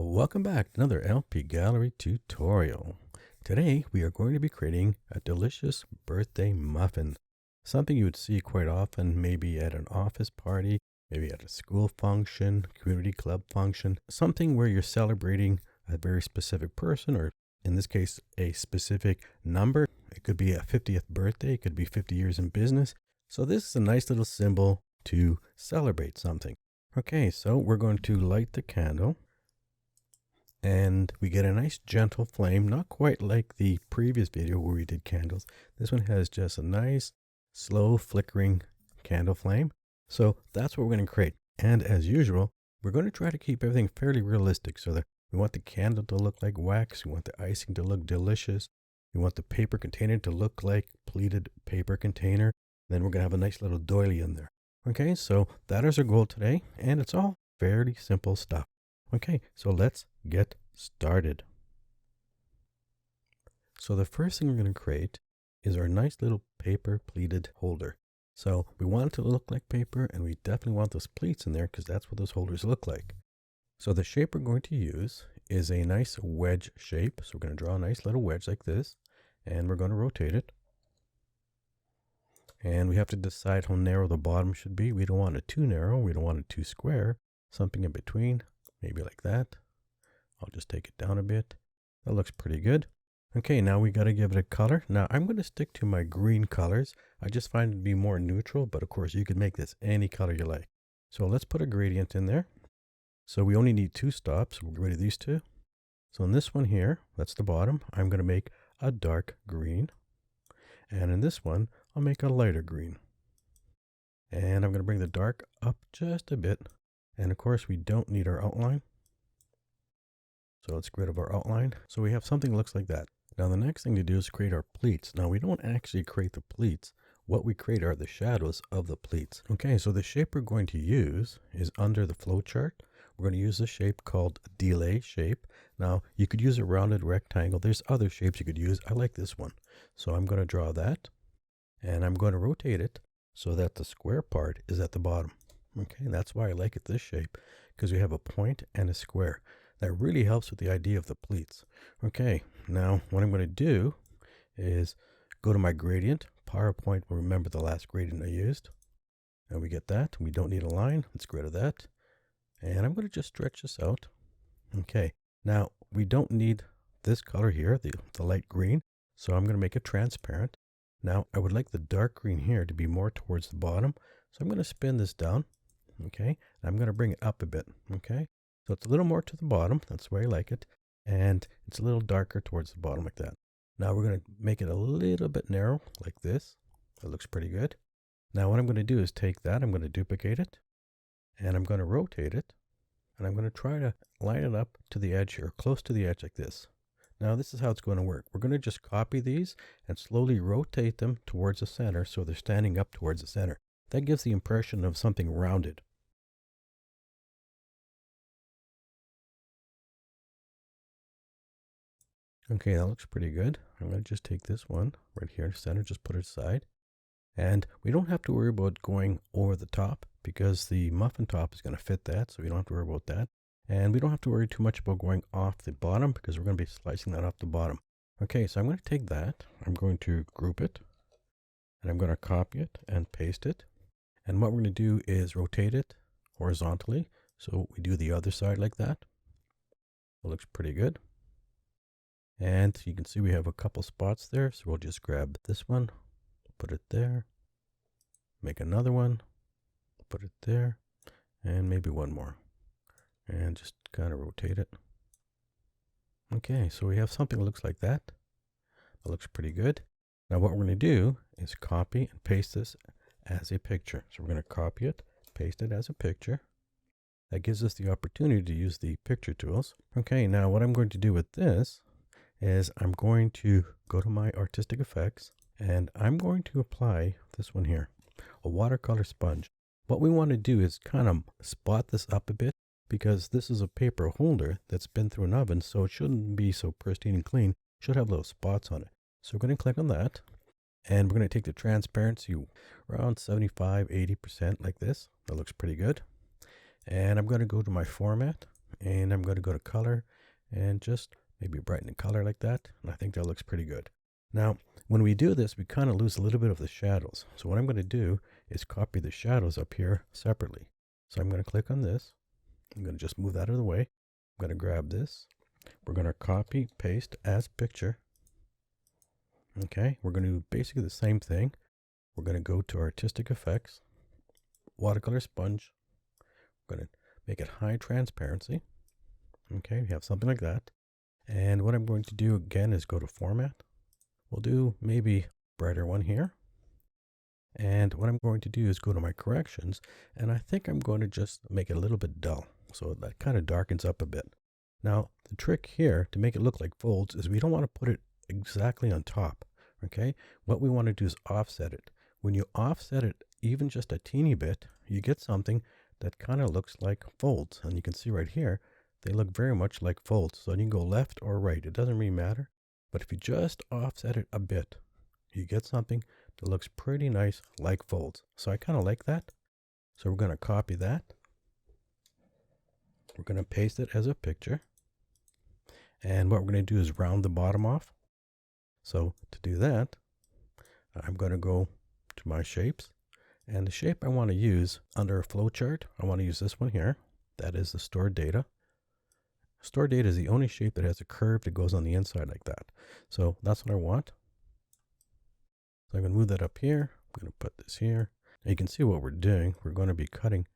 Welcome back to another LP Gallery tutorial. Today we are going to be creating a delicious birthday muffin. Something you would see quite often, maybe at an office party, maybe at a school function, community club function, something where you're celebrating a very specific person, or in this case, a specific number. It could be a 50th birthday, it could be 50 years in business. So this is a nice little symbol to celebrate something. Okay, so we're going to light the candle. And we get a nice gentle flame, not quite like the previous video where we did candles. This one has just a nice, slow flickering candle flame. So that's what we're going to create. And as usual, we're going to try to keep everything fairly realistic so that we want the candle to look like wax. We want the icing to look delicious. We want the paper container to look like pleated paper container. Then we're going to have a nice little doily in there. Okay, so that is our goal today. And it's all fairly simple stuff. Okay, so let's get started. So the first thing we're going to create is our nice little paper pleated holder. So we want it to look like paper, and we definitely want those pleats in there because that's what those holders look like. So the shape we're going to use is a nice wedge shape. So we're going to draw a nice little wedge like this, and we're going to rotate it. And we have to decide how narrow the bottom should be. We don't want it too narrow. We don't want it too square. Something in between, maybe like that. I'll just take it down a bit. That looks pretty good. Okay, now we got to give it a color. Now I'm going to stick to my green colors. I just find it to be more neutral, but of course you can make this any color you like. So let's put a gradient in there. So we only need two stops. We'll get rid of these two. So in this one here, that's the bottom, I'm going to make a dark green. And in this one, I'll make a lighter green. And I'm going to bring the dark up just a bit. And of course we don't need our outline. So let's get rid of our outline. So we have something that looks like that. Now the next thing to do is create our pleats. Now we don't actually create the pleats. What we create are the shadows of the pleats. Okay, so the shape we're going to use is under the flow chart. We're going to use a shape called delay shape. Now you could use a rounded rectangle. There's other shapes you could use. I like this one. So I'm going to draw that. And I'm going to rotate it so that the square part is at the bottom. Okay, that's why I like it this shape, because we have a point and a square. That really helps with the idea of the pleats. Okay, now what I'm going to do is go to my gradient. PowerPoint will remember the last gradient I used. And we get that. We don't need a line. Let's get rid of that. And I'm going to just stretch this out. Okay, now we don't need this color here, the light green. So I'm going to make it transparent. Now I would like the dark green here to be more towards the bottom. So I'm going to spin this down. Okay, and I'm going to bring it up a bit. Okay. So it's a little more to the bottom. That's the way I like it. And it's a little darker towards the bottom like that. Now we're going to make it a little bit narrow like this. That looks pretty good. Now what I'm going to do is take that. I'm going to duplicate it. And I'm going to rotate it. And I'm going to try to line it up to the edge here, close to the edge like this. Now this is how it's going to work. We're going to just copy these and slowly rotate them towards the center so they're standing up towards the center. That gives the impression of something rounded. Okay, that looks pretty good. I'm going to just take this one right here in the center, just put it aside. And we don't have to worry about going over the top because the muffin top is going to fit that, so we don't have to worry about that. And we don't have to worry too much about going off the bottom because we're going to be slicing that off the bottom. Okay, so I'm going to take that. I'm going to group it. And I'm going to copy it and paste it. And what we're going to do is rotate it horizontally. So we do the other side like that. It looks pretty good. And you can see we have a couple spots there. So we'll just grab this one, put it there, make another one, put it there, and maybe one more. And just kind of rotate it. Okay, so we have something that looks like that. That looks pretty good. Now what we're going to do is copy and paste this as a picture. So we're going to copy it, paste it as a picture. That gives us the opportunity to use the picture tools. Okay, now what I'm going to do with this is I'm going to go to my artistic effects and I'm going to apply this one here, a watercolor sponge. What we want to do is kind of spot this up a bit because this is a paper holder that's been through an oven, so it shouldn't be so pristine and clean. It should have little spots on it. So we're going to click on that and we're going to take the transparency around 75-80% like this. That looks pretty good. And I'm going to go to my format and I'm going to go to color and just maybe brighten the color like that. And I think that looks pretty good. Now, when we do this, we kind of lose a little bit of the shadows. So what I'm going to do is copy the shadows up here separately. So I'm going to click on this. I'm going to just move that out of the way. I'm going to grab this. We're going to copy, paste as picture. Okay, we're going to do basically the same thing. We're going to go to artistic effects, watercolor sponge. We're going to make it high transparency. Okay, we have something like that. And what I'm going to do again is go to format. We'll do maybe brighter one here. And what I'm going to do is go to my corrections, and I think I'm going to just make it a little bit dull. So that kind of darkens up a bit. Now, the trick here to make it look like folds is we don't want to put it exactly on top. Okay, what we want to do is offset it. When you offset it even just a teeny bit, you get something that kind of looks like folds. And you can see right here, they look very much like folds. So you can go left or right. It doesn't really matter. But if you just offset it a bit, you get something that looks pretty nice like folds. So I kind of like that. So we're going to copy that. We're going to paste it as a picture. And what we're going to do is round the bottom off. So to do that, I'm going to go to my shapes. And the shape I want to use under a flowchart, I want to use this one here. That is the stored data. Stored data is the only shape that has a curve that goes on the inside like that. So that's what I want. So I'm going to move that up here. I'm going to put this here. Now you can see what we're doing. We're going to be cutting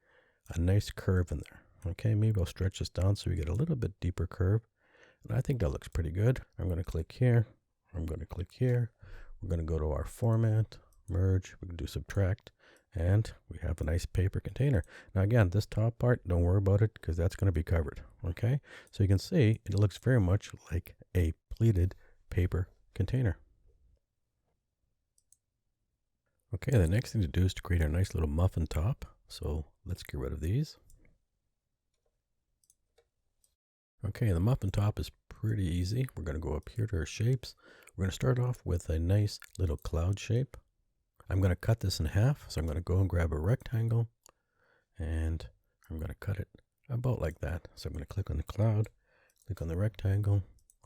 a nice curve in there. Okay, maybe I'll stretch this down so we get a little bit deeper curve. And I think that looks pretty good. I'm going to click here. I'm going to click here. We're going to go to our format, merge. We can do subtract. And we have a nice paper container. Now again, this top part, don't worry about it because that's going to be covered. Okay, so you can see it looks very much like a pleated paper container. Okay, the next thing to do is to create our nice little muffin top. So let's get rid of these. Okay, the muffin top is pretty easy. We're going to go up here to our shapes. We're going to start off with a nice little cloud shape. I'm going to cut this in half. So I'm going to go and grab a rectangle and I'm going to cut it about like that. So I'm going to click on the cloud, click on the rectangle.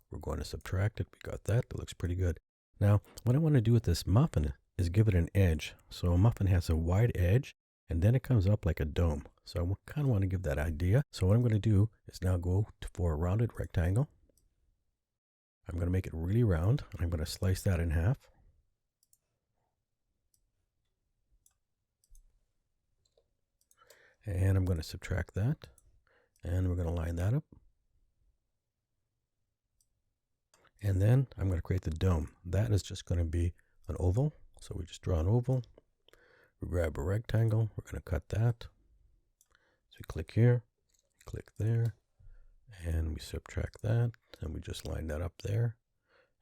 We're going to subtract it. We got that. That looks pretty good. Now, what I want to do with this muffin is give it an edge. So a muffin has a wide edge and then it comes up like a dome. So I kind of want to give that idea. So what I'm going to do is now go for a rounded rectangle. I'm going to make it really round. I'm going to slice that in half. And I'm going to subtract that. And we're going to line that up. And then I'm going to create the dome. That is just going to be an oval. So we just draw an oval. We grab a rectangle. We're going to cut that. So we click here, click there, and we subtract that. And we just line that up there.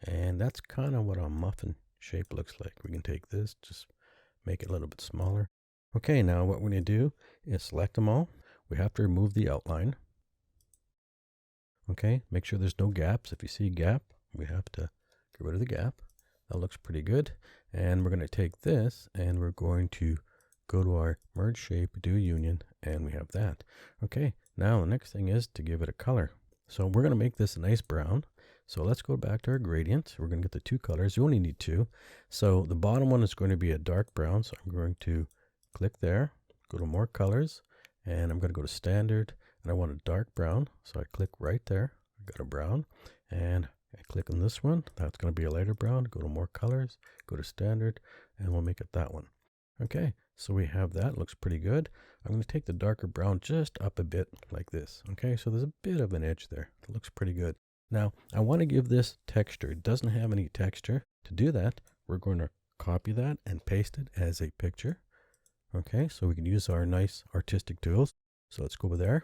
And that's kind of what our muffin shape looks like. We can take this, just make it a little bit smaller. Okay, now what we're going to do is select them all. We have to remove the outline. Okay, make sure there's no gaps. If you see a gap, we have to get rid of the gap. That looks pretty good. And we're going to take this and we're going to go to our merge shape, do a union, and we have that. Okay, now the next thing is to give it a color. So we're going to make this a nice brown. So let's go back to our gradient. We're going to get the two colors. You only need two. So the bottom one is going to be a dark brown. So I'm going to click there, go to more colors, and I'm going to go to standard, and I want a dark brown. So I click right there. I got a brown, and I click on this one. That's going to be a lighter brown. Go to more colors, go to standard, and we'll make it that one. Okay, so we have that. Looks pretty good. I'm going to take the darker brown just up a bit like this. Okay, so there's a bit of an edge there. It looks pretty good. Now, I want to give this texture. It doesn't have any texture. To do that, we're going to copy that and paste it as a picture. Okay, so we can use our nice artistic tools. So let's go over there.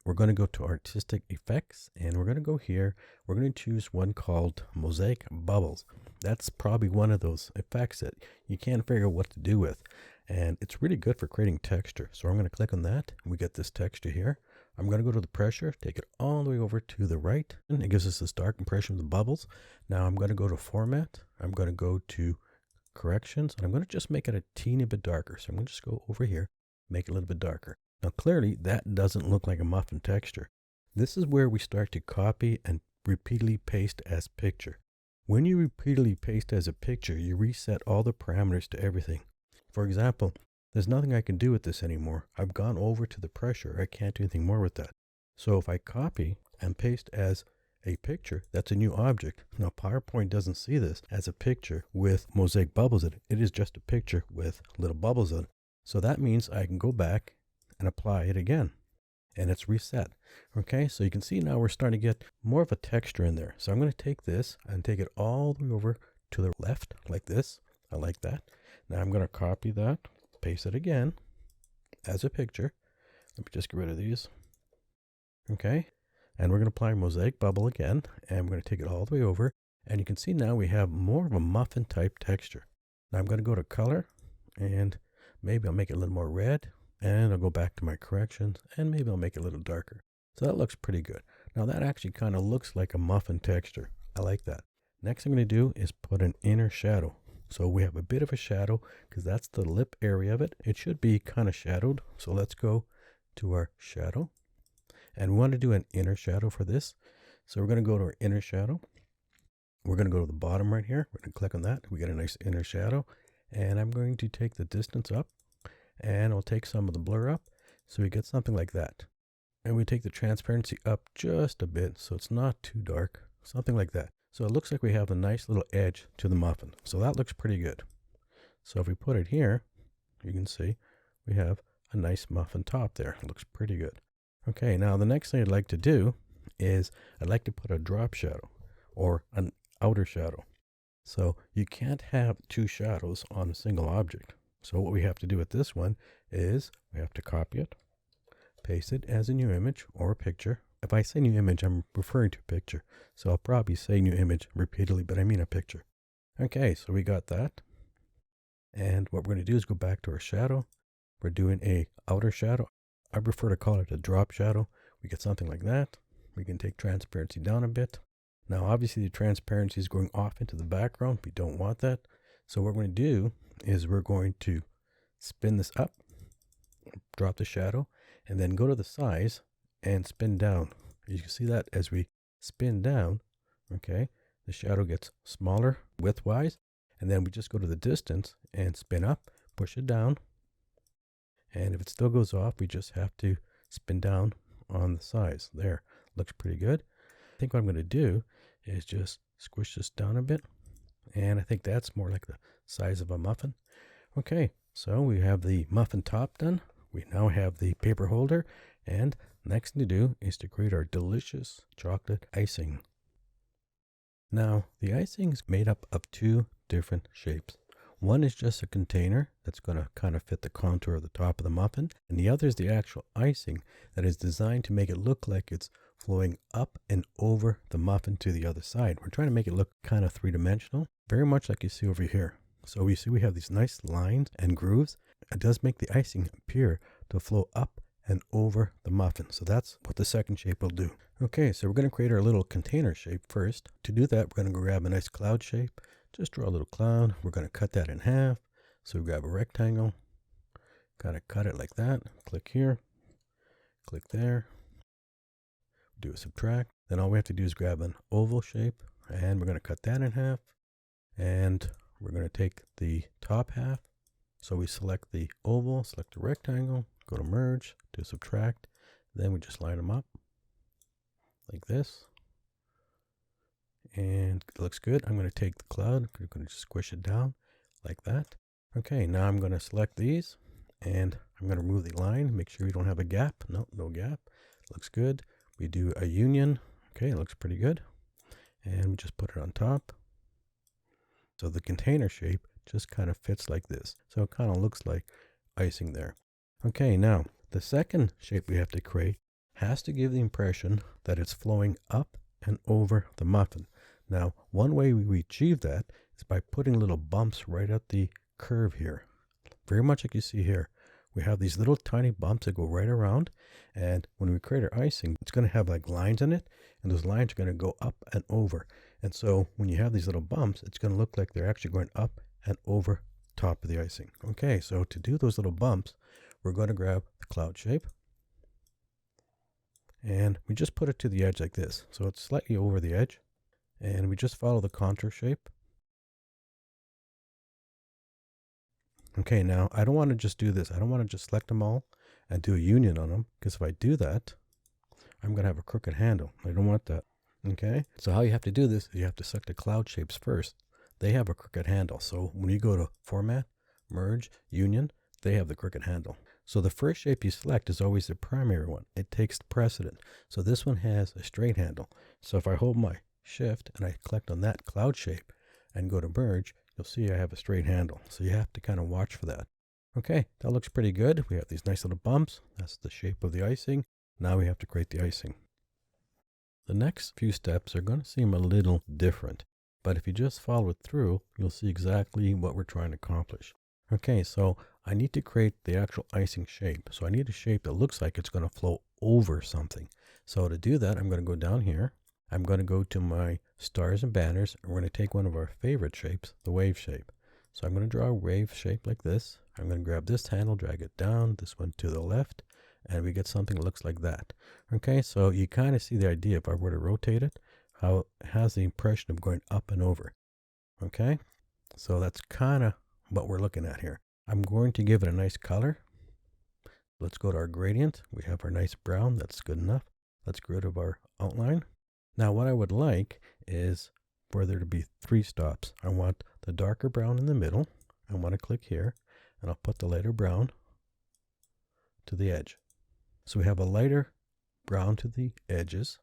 We're going to go to artistic effects and we're going to go here. We're going to choose one called mosaic bubbles. That's probably one of those effects that you can't figure out what to do with. And it's really good for creating texture. So I'm going to click on that. We get this texture here. I'm going to go to the pressure, take it all the way over to the right. And it gives us this dark impression of the bubbles. Now I'm going to go to format. I'm going to go to corrections. And I'm going to just make it a teeny bit darker. So I'm going to just go over here, make it a little bit darker. Now clearly that doesn't look like a muffin texture. This is where we start to copy and repeatedly paste as picture. When you repeatedly paste as a picture, you reset all the parameters to everything. For example, there's nothing I can do with this anymore. I've gone over to the pressure. I can't do anything more with that. So if I copy and paste as a picture, that's a new object. Now PowerPoint doesn't see this as a picture with mosaic bubbles in it. It is just a picture with little bubbles in it. So that means I can go back and apply it again, and it's reset. Okay, so you can see now we're starting to get more of a texture in there. So I'm going to take this and take it all the way over to the left like this. I like that. Now I'm going to copy that, paste it again as a picture. Let me just get rid of these. Okay, and we're going to apply mosaic bubble again, and we're going to take it all the way over, and you can see now we have more of a muffin type texture. Now I'm going to go to color, and maybe I'll make it a little more red, and I'll go back to my corrections, and maybe I'll make it a little darker. So that looks pretty good. Now that actually kind of looks like a muffin texture. I like that. Next thing I'm going to do is put an inner shadow. So we have a bit of a shadow because that's the lip area of it. It should be kind of shadowed. So let's go to our shadow. And we want to do an inner shadow for this. So we're going to go to our inner shadow. We're going to go to the bottom right here. We're going to click on that. We get a nice inner shadow. And I'm going to take the distance up. And I'll take some of the blur up. So we get something like that. And we take the transparency up just a bit so it's not too dark. Something like that. So it looks like we have a nice little edge to the muffin. So that looks pretty good. So if we put it here, you can see we have a nice muffin top there. It looks pretty good. Okay, now the next thing I'd like to do is I'd like to put a drop shadow or an outer shadow. So you can't have two shadows on a single object. So what we have to do with this one is we have to copy it, paste it as a new image or a picture. If I say new image, I'm referring to a picture. So I'll probably say new image repeatedly, but I mean a picture. Okay, so we got that. And what we're going to do is go back to our shadow. We're doing a outer shadow. I prefer to call it a drop shadow. We get something like that. We can take transparency down a bit. Now, obviously, the transparency is going off into the background. We don't want that. So what we're going to do is we're going to spin this up, drop the shadow, and then go to the size and spin down. You can see that as we spin down, okay, the shadow gets smaller width-wise. And then we just go to the distance and spin up, push it down. And if it still goes off, we just have to spin down on the size. There, looks pretty good. I think what I'm going to do is just squish this down a bit. And I think that's more like the size of a muffin. Okay, so we have the muffin top done. We now have the paper holder. And next thing to do is to create our delicious chocolate icing. Now, the icing is made up of two different shapes. One is just a container that's going to kind of fit the contour of the top of the muffin, and the other is the actual icing that is designed to make it look like it's flowing up and over the muffin to the other side. We're trying to make it look kind of three-dimensional, very much like you see over here. So we see we have these nice lines and grooves. It does make the icing appear to flow up and over the muffin. So that's what the second shape will do. Okay, so we're going to create our little container shape first. To do that, we're going to grab a nice cloud shape. Just draw a little cloud. We're going to cut that in half. So we grab a rectangle, kind of cut it like that. Click here, click there, do a subtract. Then all we have to do is grab an oval shape, and we're going to cut that in half. And we're going to take the top half. So we select the oval, select the rectangle, go to merge, do subtract. Then we just line them up like this. And it looks good. I'm going to take the cloud. I'm going to squish it down like that. Okay, now I'm going to select these and I'm going to remove the line. Make sure you don't have a gap. No gap. Looks good. We do a union. Okay, it looks pretty good. And we just put it on top. So the container shape just kind of fits like this. So it kind of looks like icing there. Okay, now the second shape we have to create has to give the impression that it's flowing up and over the muffin. Now, one way we achieve that is by putting little bumps right at the curve here. Very much like you see here. We have these little tiny bumps that go right around, and when we create our icing, it's going to have like lines in it, and those lines are going to go up and over. And so when you have these little bumps, it's going to look like they're actually going up and over top of the icing. Okay, so to do those little bumps, we're going to grab the cloud shape, And we just put it to the edge like this. So it's slightly over the edge. And we just follow the contour shape. Okay, now I don't want to just do this. I don't want to just select them all and do a union on them, because if I do that, I'm going to have a crooked handle. I don't want that. Okay, so how you have to do this is you have to select the cloud shapes first. They have a crooked handle. So when you go to Format, Merge, Union, they have the crooked handle. So the first shape you select is always the primary one. It takes the precedent. So this one has a straight handle. So if I hold my Shift and I click on that cloud shape and go to Merge, you'll see I have a straight handle. So you have to kind of watch for that. Okay, that looks pretty good. We have these nice little bumps. That's the shape of the icing. Now we have to create the icing. The next few steps are going to seem a little different, but if you just follow it through, you'll see exactly what we're trying to accomplish. Okay, so I need to create the actual icing shape. So I need a shape that looks like it's going to flow over something. So to do that, I'm going to go down here. I'm going to go to my stars and banners, and we're going to take one of our favorite shapes, the wave shape. So I'm going to draw a wave shape like this. I'm going to grab this handle, drag it down, this one to the left, and we get something that looks like that. Okay, so you kind of see the idea, if I were to rotate it, how it has the impression of going up and over. Okay, so that's kind of what we're looking at here. I'm going to give it a nice color. Let's go to our gradient. We have our nice brown. That's good enough. Let's get rid of our outline. Now what I would like is for there to be 3 stops. I want the darker brown in the middle. I want to click here, and I'll put the lighter brown to the edge. So we have a lighter brown to the edges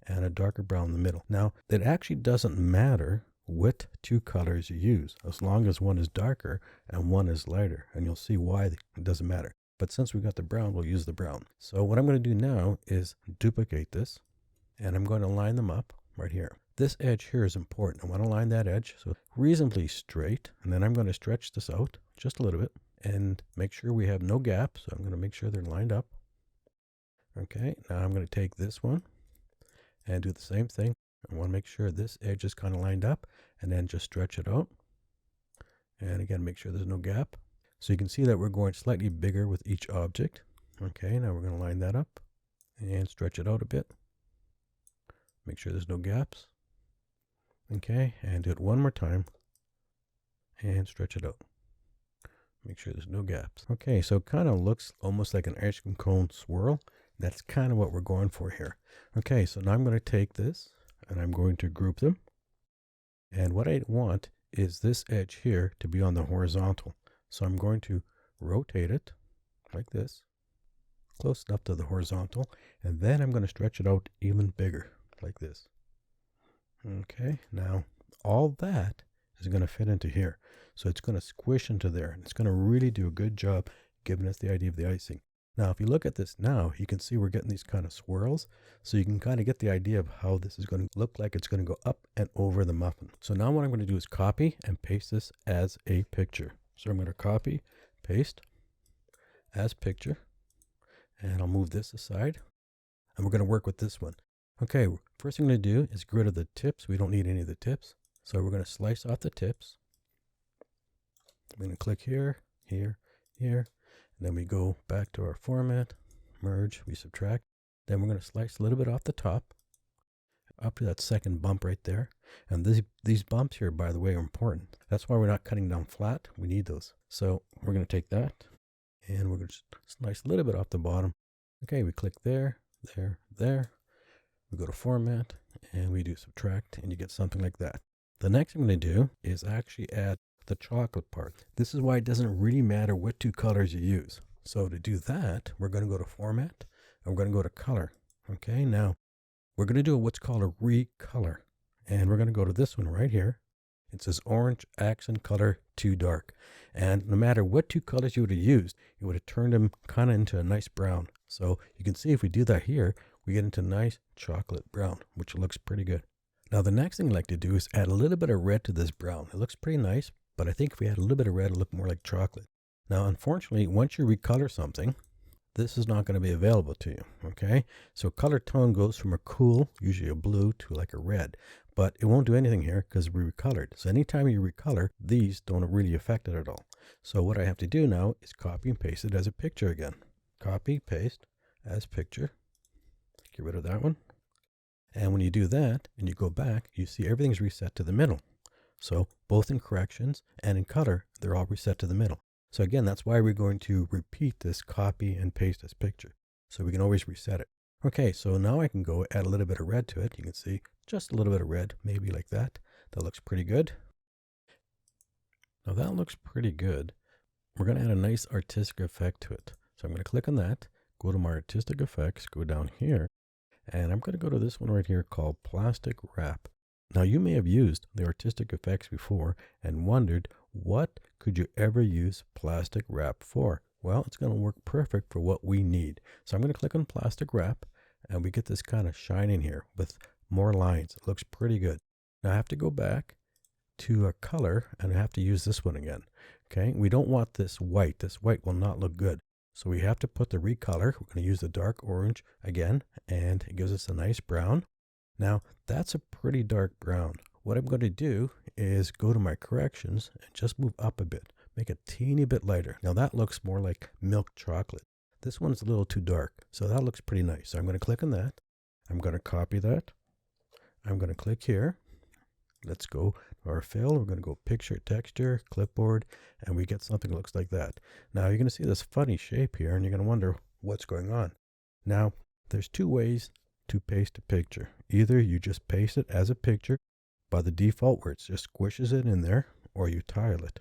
and a darker brown in the middle. Now, it actually doesn't matter what 2 colors you use, as long as one is darker and one is lighter, and you'll see why it doesn't matter. But since we got the brown, we'll use the brown. So what I'm going to do now is duplicate this, and I'm going to line them up right here. This edge here is important. I want to line that edge so reasonably straight, and then I'm going to stretch this out just a little bit and make sure we have no gaps. So I'm going to make sure they're lined up. Okay, now I'm going to take this one and do the same thing. I want to make sure this edge is kind of lined up, and then just stretch it out. And again, make sure there's no gap. So you can see that we're going slightly bigger with each object. Okay, now we're going to line that up and stretch it out a bit. Make sure there's no gaps. Okay, and do it one more time and stretch it out. Make sure there's no gaps. Okay, so it kind of looks almost like an ice cream cone swirl. That's kind of what we're going for here. Okay, so now I'm going to take this and I'm going to group them. And what I want is this edge here to be on the horizontal. So I'm going to rotate it like this, close enough to the horizontal, and then I'm going to stretch it out even bigger like this. Okay, now all that is going to fit into here. So it's going to squish into there, and it's going to really do a good job giving us the idea of the icing. Now, if you look at this now, you can see we're getting these kind of swirls. So you can kind of get the idea of how this is going to look like it's going to go up and over the muffin. So now what I'm going to do is copy and paste this as a picture. So I'm going to copy, paste as picture, and I'll move this aside. And we're going to work with this one. Okay, first thing I'm going to do is get rid of the tips. We don't need any of the tips. So we're going to slice off the tips. I'm going to click here, here, here. And then we go back to our format, merge, we subtract. Then we're going to slice a little bit off the top, up to that second bump right there. And these bumps here, by the way, are important. That's why we're not cutting down flat. We need those. So we're going to take that, and we're going to slice a little bit off the bottom. Okay, we click there, there, there. We go to format, and we do subtract, and you get something like that. The next thing I'm going to do is actually add the chocolate part. This is why it doesn't really matter what 2 colors you use. So to do that, we're going to go to format, and we're going to go to color. Okay, now we're going to do what's called a recolor, and we're going to go to this one right here. It says orange accent color too dark, and no matter what 2 colors you would have used, it would have turned them kind of into a nice brown. So you can see if we do that here, we get into nice chocolate brown, which looks pretty good. Now the next thing I like to do is add a little bit of red to this brown. It looks pretty nice, but I think if we add a little bit of red, it'll look more like chocolate. Now, unfortunately, once you recolor something, this is not going to be available to you, okay? So color tone goes from a cool, usually a blue, to like a red, but it won't do anything here because we recolored. So anytime you recolor, these don't really affect it at all. So what I have to do now is copy and paste it as a picture again. Copy, paste as picture. get rid of that one. And when you do that and you go back, you see everything's reset to the middle. So both in corrections and in color, they're all reset to the middle. So again, that's why we're going to repeat this copy and paste this picture. So we can always reset it. Okay, so now I can go add a little bit of red to it. You can see just a little bit of red, maybe like that. That looks pretty good. Now that looks pretty good. We're going to add a nice artistic effect to it. So I'm going to click on that, go to my artistic effects, go down here, and I'm going to go to this one right here called plastic wrap. Now you may have used the artistic effects before and wondered, what could you ever use plastic wrap for? Well, it's going to work perfect for what we need. So I'm going to click on plastic wrap and we get this kind of shine in here with more lines. It looks pretty good. Now I have to go back to a color and I have to use this one again. Okay, we don't want this white. This white will not look good. So we have to put the recolor. We're going to use the dark orange again, and it gives us a nice brown. Now that's a pretty dark brown. What I'm going to do is go to my corrections and just move up a bit, make it a teeny bit lighter. Now that looks more like milk chocolate. This one's a little too dark, so that looks pretty nice. So I'm going to click on that. I'm going to copy that. I'm going to click here. Let's go to our fill. We're going to go picture, texture, clipboard, and we get something that looks like that. Now you're going to see this funny shape here, and you're going to wonder what's going on. Now there's two ways to paste a picture. Either you just paste it as a picture by the default where it just squishes it in there, or you tile it.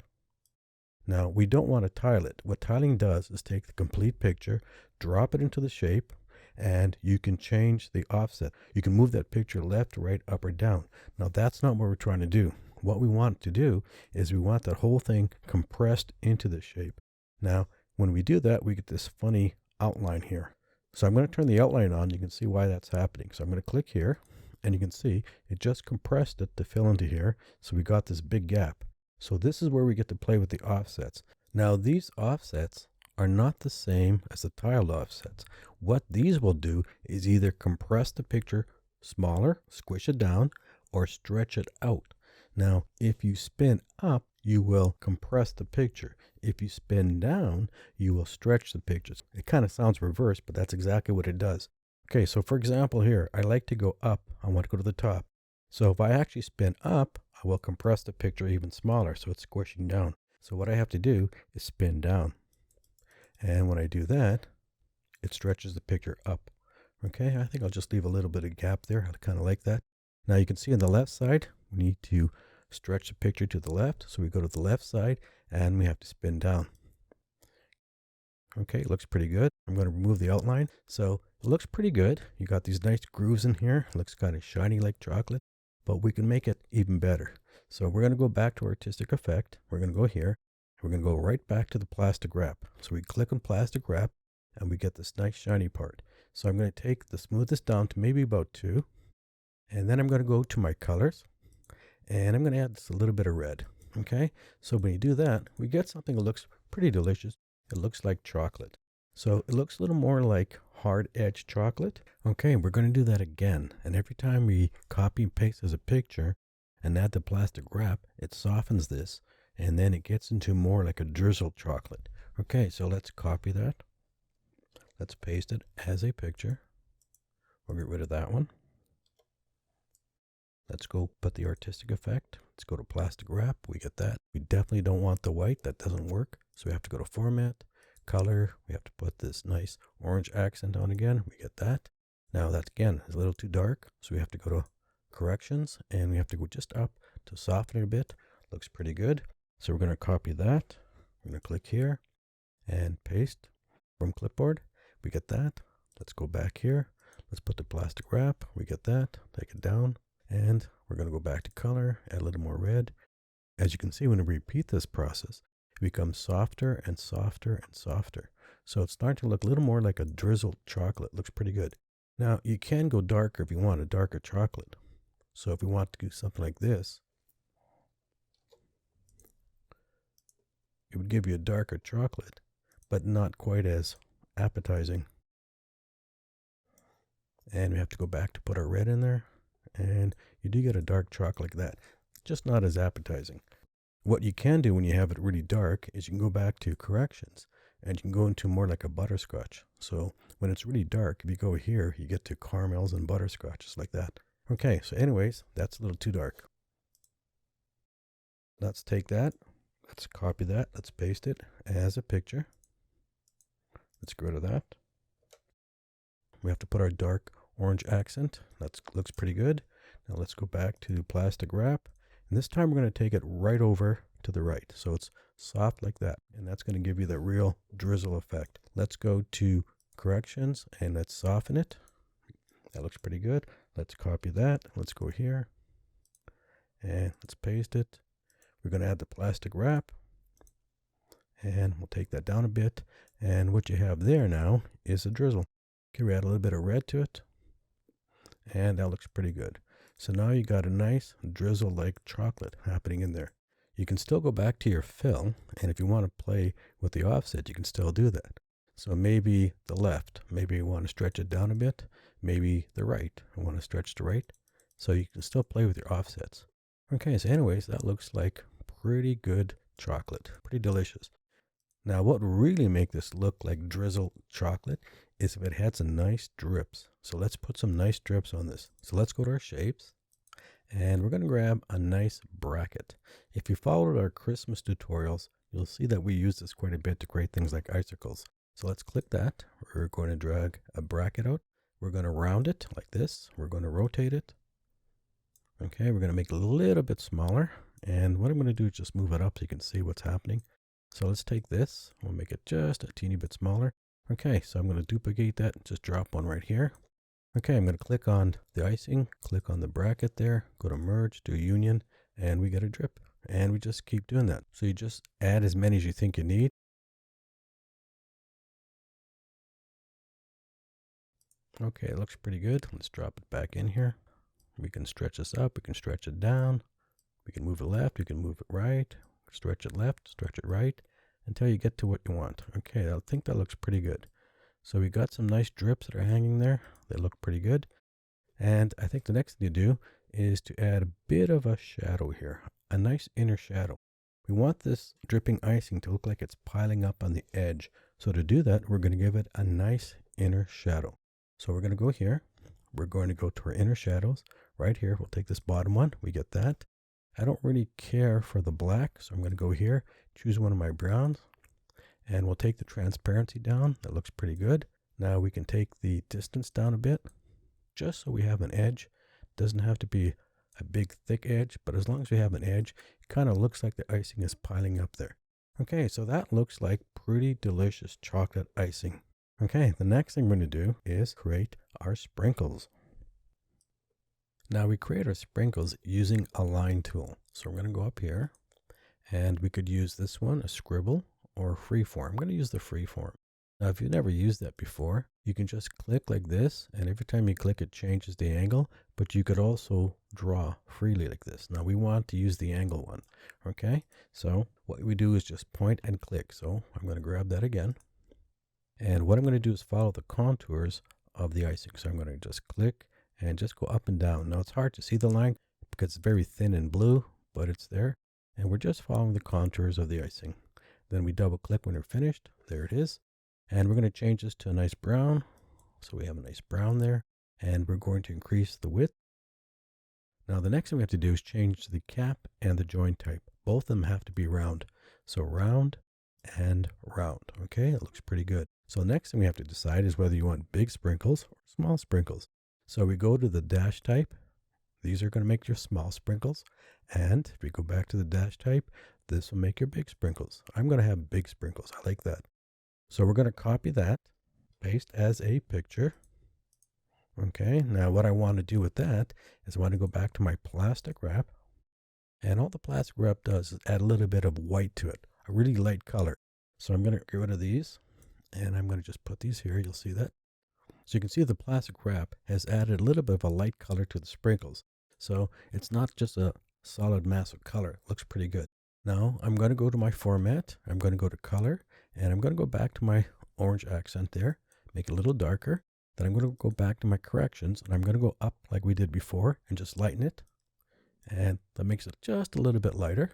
Now we don't want to tile it. What tiling does is take the complete picture, drop it into the shape, and you can change the offset. You can move that picture left, right, up, or down. Now that's not what we're trying to do. What we want to do is we want that whole thing compressed into the shape. Now when we do that, we get this funny outline here. So I'm going to turn the outline on. You can see why that's happening. So I'm going to click here and you can see it just compressed it to fill into here. So we got this big gap. So this is where we get to play with the offsets. Now these offsets are not the same as the tiled offsets. What these will do is either compress the picture smaller, squish it down, or stretch it out. Now, if you spin up, you will compress the picture. If you spin down, you will stretch the pictures. It kind of sounds reversed, but that's exactly what it does. Okay, so for example here, I like to go up. I want to go to the top. So if I actually spin up, I will compress the picture even smaller, so it's squishing down. So what I have to do is spin down. And when I do that, it stretches the picture up. Okay, I think I'll just leave a little bit of gap there. I kind of like that. Now you can see on the left side, we need to stretch the picture to the left. So we go to the left side and we have to spin down. Okay, it looks pretty good. I'm going to remove the outline. So it looks pretty good. You got these nice grooves in here. It looks kind of shiny like chocolate, but we can make it even better. So we're going to go back to artistic effect. We're going to go here. We're going to go right back to the plastic wrap. So we click on plastic wrap and we get this nice shiny part. So I'm going to smooth this down to maybe about 2. And then I'm going to go to my colors and I'm going to add just a little bit of red. Okay. So when you do that, we get something that looks pretty delicious. It looks like chocolate. So it looks a little more like hard edged chocolate. Okay. We're going to do that again. And every time we copy and paste as a picture and add the plastic wrap, it softens this. And then it gets into more like a drizzled chocolate. Okay, so let's copy that. Let's paste it as a picture. We'll get rid of that one. Let's go put the artistic effect. Let's go to plastic wrap. We get that. We definitely don't want the white. That doesn't work. So we have to go to format, color. We have to put this nice orange accent on again. We get that. Now that again is a little too dark. So we have to go to corrections and we have to go just up to soften it a bit. Looks pretty good. So we're going to copy that. We're going to click here and paste from clipboard. We get that. Let's go back here. Let's put the plastic wrap. We get that. Take it down. And we're going to go back to color, add a little more red. As you can see, when we repeat this process, it becomes softer and softer and softer. So it's starting to look a little more like a drizzled chocolate. Looks pretty good. Now you can go darker if you want a darker chocolate. So if we want to do something like this, it would give you a darker chocolate, but not quite as appetizing. And we have to go back to put our red in there. And you do get a dark chocolate like that, just not as appetizing. What you can do when you have it really dark is you can go back to corrections and you can go into more like a butterscotch. So when it's really dark, if you go here, you get to caramels and butterscotches like that. Okay, so anyways, that's a little too dark. Let's take that. Let's copy that. Let's paste it as a picture. Let's get rid of that. We have to put our dark orange accent. That looks pretty good. Now let's go back to plastic wrap. And this time we're going to take it right over to the right. So it's soft like that. And that's going to give you the real drizzle effect. Let's go to corrections and let's soften it. That looks pretty good. Let's copy that. Let's go here and let's paste it. We're going to add the plastic wrap and we'll take that down a bit. And what you have there now is a drizzle. Okay, we add a little bit of red to it and that looks pretty good. So now you got a nice drizzle like chocolate happening in there. You can still go back to your fill, and if you want to play with the offset, you can still do that. So maybe the left, maybe you want to stretch it down a bit, maybe the right, I want to stretch the right. So you can still play with your offsets. Okay, so anyways, that looks like pretty good chocolate, pretty delicious. Now what will really make this look like drizzle chocolate is if it had some nice drips. So let's put some nice drips on this. So let's go to our shapes and we're going to grab a nice bracket. If you followed our Christmas tutorials, you'll see that we use this quite a bit to create things like icicles. So let's click that. We're going to drag a bracket out. We're going to round it like this. We're going to rotate it. Okay, we're going to make it a little bit smaller. And what I'm going to do is just move it up so you can see what's happening. So let's take this, we'll make it just a teeny bit smaller. Okay, so I'm going to duplicate that and just drop one right here. Okay, I'm going to click on the icing, click on the bracket there, go to merge, do union, and we get a drip. And we just keep doing that. So you just add as many as you think you need. Okay, it looks pretty good. Let's drop it back in here. We can stretch this up, we can stretch it down, we can move it left, we can move it right. Stretch it left, stretch it right, until you get to what you want. Okay, I think that looks pretty good. So we got some nice drips that are hanging there. They look pretty good. And I think the next thing to do is to add a bit of a shadow here, a nice inner shadow. We want this dripping icing to look like it's piling up on the edge. So to do that, we're going to give it a nice inner shadow. So we're going to go here. We're going to go to our inner shadows. Right here, we'll take this bottom one. We get that. I don't really care for the black, so I'm going to go here, choose one of my browns, and we'll take the transparency down. That looks pretty good. Now we can take the distance down a bit, just so we have an edge. It doesn't have to be a big thick edge, but as long as we have an edge, it kind of looks like the icing is piling up there. Okay, so that looks like pretty delicious chocolate icing. Okay, the next thing we're going to do is create our sprinkles. Now we create our sprinkles using a line tool. So we're going to go up here and we could use this one, a scribble or freeform. I'm going to use the freeform. Now if you've never used that before, you can just click like this and every time you click it changes the angle, but you could also draw freely like this. Now we want to use the angle one. Okay, so what we do is just point and click. So I'm going to grab that again. And what I'm going to do is follow the contours of the icing. So I'm going to just click and just go up and down. Now it's hard to see the line because it's very thin and blue, but it's there. And we're just following the contours of the icing. Then we double click when we're finished. There it is. And we're going to change this to a nice brown. So we have a nice brown there. And we're going to increase the width. Now the next thing we have to do is change the cap and the join type. Both of them have to be round. So round and round. Okay, it looks pretty good. So the next thing we have to decide is whether you want big sprinkles or small sprinkles. So we go to the dash type. These are going to make your small sprinkles. And if we go back to the dash type, this will make your big sprinkles. I'm going to have big sprinkles. I like that. So we're going to copy that, paste as a picture. Okay, now what I want to do with that is I want to go back to my plastic wrap. And all the plastic wrap does is add a little bit of white to it, a really light color. So I'm going to get rid of these. And I'm going to just put these here. You'll see that. So you can see the plastic wrap has added a little bit of a light color to the sprinkles. So it's not just a solid mass of color. It looks pretty good. Now I'm going to go to my format. I'm going to go to color and I'm going to go back to my orange accent there, make it a little darker. Then I'm going to go back to my corrections and I'm going to go up like we did before and just lighten it. And that makes it just a little bit lighter.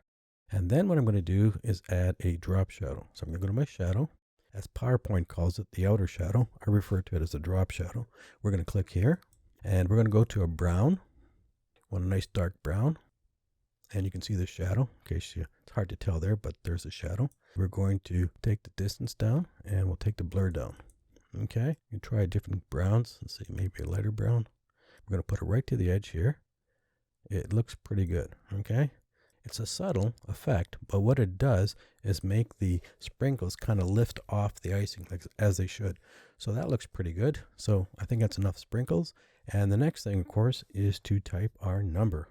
And then what I'm going to do is add a drop shadow. So I'm going to go to my shadow, as PowerPoint calls it, the outer shadow. I refer to it as a drop shadow. We're going to click here, and we're going to go to a brown. Want a nice dark brown. And you can see the shadow. In case it's hard to tell there, but there's a shadow. We're going to take the distance down, and we'll take the blur down. Okay, you try different browns. Let's see, maybe a lighter brown. We're going to put it right to the edge here. It looks pretty good. Okay, it's a subtle effect, but what it does is make the sprinkles kind of lift off the icing as they should. So that looks pretty good. So I think that's enough sprinkles. And the next thing, of course, is to type our number.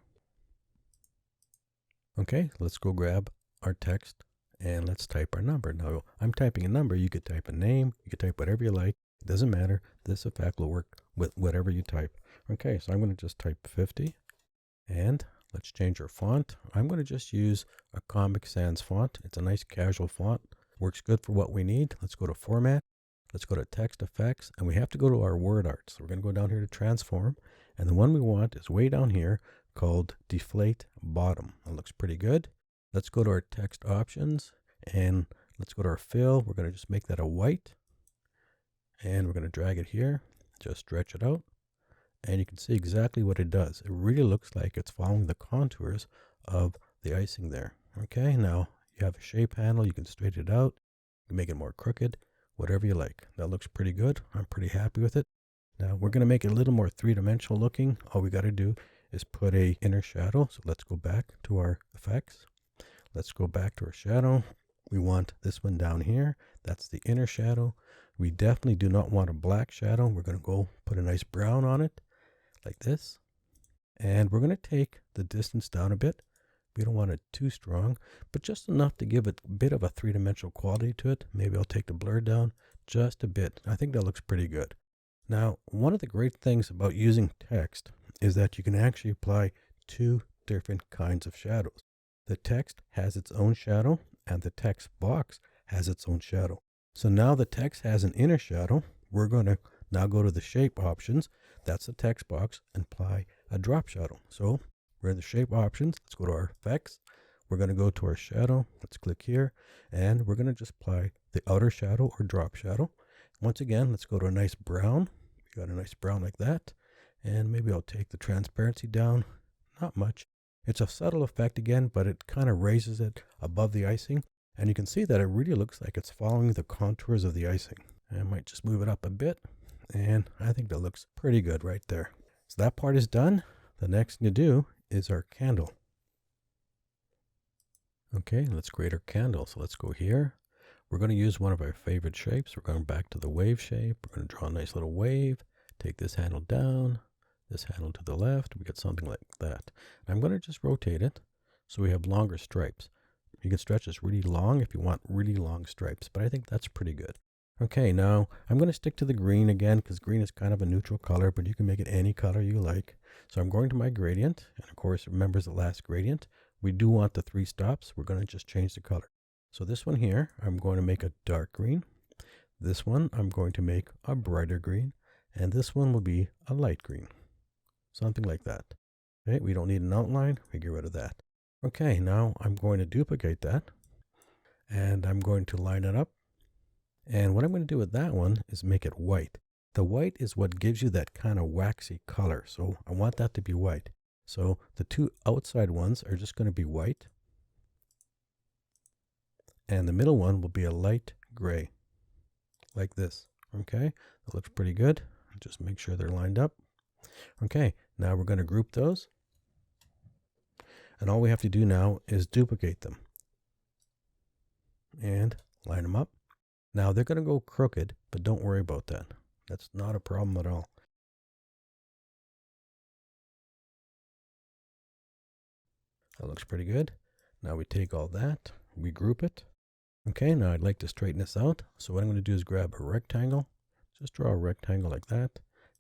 Okay, let's go grab our text and let's type our number. Now, I'm typing a number. You could type a name. You could type whatever you like. It doesn't matter. This effect will work with whatever you type. Okay, so I'm going to just type 50. And let's change our font. I'm going to just use a Comic Sans font. It's a nice casual font. Works good for what we need. Let's go to Format. Let's go to Text Effects. And we have to go to our word art. So we're going to go down here to Transform. And the one we want is way down here, called Deflate Bottom. It looks pretty good. Let's go to our text options and let's go to our fill. We're going to just make that a white, and we're going to drag it here, just stretch it out, and you can see exactly what it does. It really looks like it's following the contours of the icing there. Okay, now you have a shape handle. You can straighten it out, you can make it more crooked, whatever you like. That looks pretty good. I'm pretty happy with it. Now we're going to make it a little more three-dimensional looking. All we got to do is put a inner shadow. So let's go back to our effects. Let's go back to our shadow. We want this one down here. That's the inner shadow. We definitely do not want a black shadow. We're going to go put a nice brown on it like this. And we're going to take the distance down a bit. We don't want it too strong, but just enough to give it a bit of a three-dimensional quality to it. Maybe I'll take the blur down just a bit. I think that looks pretty good. Now, one of the great things about using text is that you can actually apply two different kinds of shadows. The text has its own shadow and the text box has its own shadow. So now the text has an inner shadow. We're going to now go to the shape options. That's the text box, and apply a drop shadow. So we're in the shape options. Let's go to our effects. We're going to go to our shadow. Let's click here, and we're going to just apply the outer shadow or drop shadow. Once again, let's go to a nice brown. We got a nice brown like that. And maybe I'll take the transparency down. Not much. It's a subtle effect again, but it kind of raises it above the icing. And you can see that it really looks like it's following the contours of the icing. I might just move it up a bit. And I think that looks pretty good right there. So that part is done. The next thing to do is our candle. Okay, let's create our candle. So let's go here. We're going to use one of our favorite shapes. We're going back to the wave shape. We're going to draw a nice little wave. Take this handle down. This handle to the left, we get something like that. I'm going to just rotate it so we have longer stripes. You can stretch this really long if you want really long stripes, but I think that's pretty good. Okay, now I'm going to stick to the green again because green is kind of a neutral color, but you can make it any color you like. So I'm going to my gradient, and of course, remember the last gradient. We do want the 3 stops. We're going to just change the color. So this one here, I'm going to make a dark green. This one, I'm going to make a brighter green, and this one will be a light green. Something like that. Okay, we don't need an outline. We get rid of that. Okay, now I'm going to duplicate that. And I'm going to line it up. And what I'm going to do with that one is make it white. The white is what gives you that kind of waxy color. So I want that to be white. So the 2 outside ones are just going to be white. And the middle one will be a light gray. Like this. Okay, that looks pretty good. Just make sure they're lined up. Okay, now we're going to group those. And all we have to do now is duplicate them. And line them up. Now they're going to go crooked, but don't worry about that. That's not a problem at all. That looks pretty good. Now we take all that, we group it. Okay, now I'd like to straighten this out. So what I'm going to do is grab a rectangle. Just draw a rectangle like that.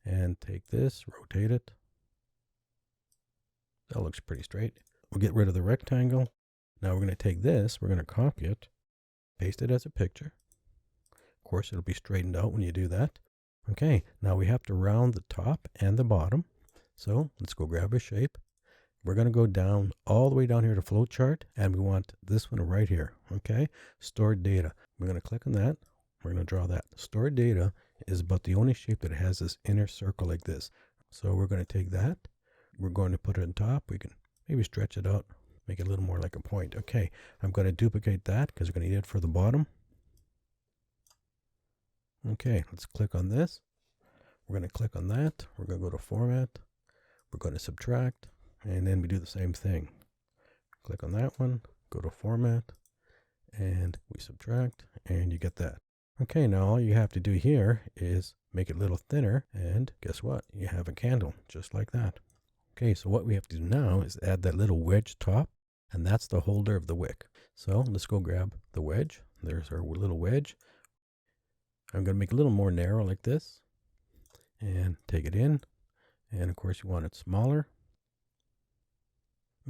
And take this, rotate it. That looks pretty straight. We'll get rid of the rectangle. Now we're going to take this, we're going to copy it, paste it as a picture. Of course, it'll be straightened out when you do that. Okay, now we have to round the top and the bottom. So let's go grab a shape. We're going to go down all the way down here to flowchart, and we want this one right here. Okay, stored data. We're going to click on that. We're going to draw that. Stored data is about the only shape that has this inner circle like this. So we're going to take that. We're going to put it on top. We can maybe stretch it out, make it a little more like a point. Okay, I'm going to duplicate that because we're going to need it for the bottom. Okay, let's click on this. We're going to click on that. We're going to go to Format. We're going to Subtract. And then we do the same thing. Click on that one. Go to Format. And we subtract. And you get that. Okay, now all you have to do here is make it a little thinner. And guess what? You have a candle just like that. Okay, so what we have to do now is add that little wedge top. And that's the holder of the wick. So let's go grab the wedge. There's our little wedge. I'm going to make it a little more narrow like this. And take it in. And of course you want it smaller.